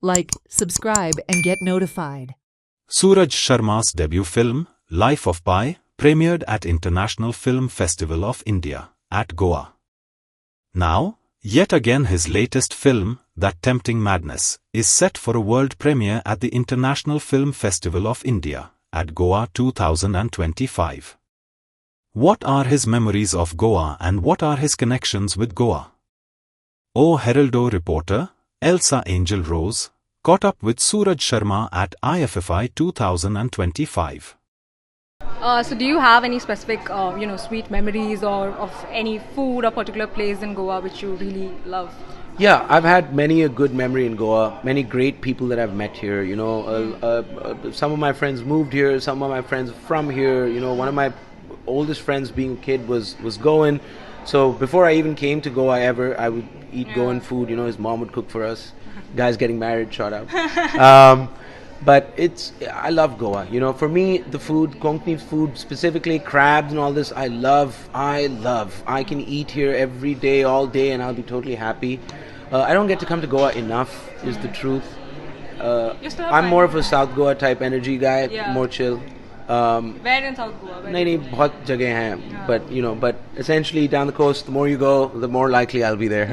Like, subscribe and get notified. Suraj Sharma's debut film, Life of Pi, premiered at International Film Festival of India, at Goa. Now, yet again his latest film, That Tempting Madness, is set for a world premiere at the International Film Festival of India, at Goa 2025. What are his memories of Goa and what are his connections with Goa? Heraldo Reporter, Elsa Angel Rose, caught up with Suraj Sharma at IFFI 2025. So do you have any specific, sweet memories or of any food or particular place in Goa which you really love? Yeah, I've had many a good memory in Goa, many great people that I've met here, some of my friends moved here, some of my friends from here, one of my oldest friends being a kid was Goan. So before I even came to Goa I would eat Goan food, his mom would cook for us, guys getting married, shout out. But I love Goa. For me, the food, Konkani food, specifically crabs and all this, I love. I can eat here every day, all day, and I'll be totally happy. I don't get to come to Goa enough, is the truth. I'm more of a South Goa type energy guy, more chill. Where in South Goa? Nahi, bahut jagah hai, but essentially down the coast, the more you go, the more likely I'll be there.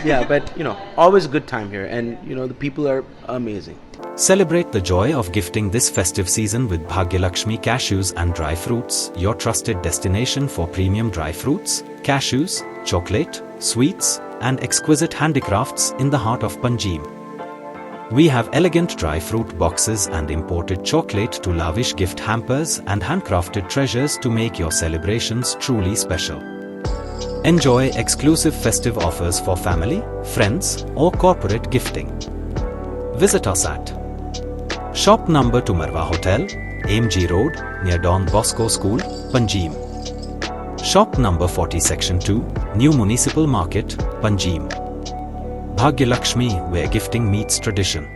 Yeah, but always a good time here, and the people are amazing. Celebrate the joy of gifting this festive season with Bhagyalakshmi Cashews and Dry Fruits, your trusted destination for premium dry fruits, cashews, chocolate, sweets, and exquisite handicrafts in the heart of Panjim. We have elegant dry fruit boxes and imported chocolate to lavish gift hampers and handcrafted treasures to make your celebrations truly special. Enjoy exclusive festive offers for family, friends, or corporate gifting. Visit us at Shop Number to Marwa Hotel, AMG Road, near Don Bosco School, Panjim. Shop Number 40 Section 2, New Municipal Market, Panjim. Bhagyalakshmi, where gifting meets tradition.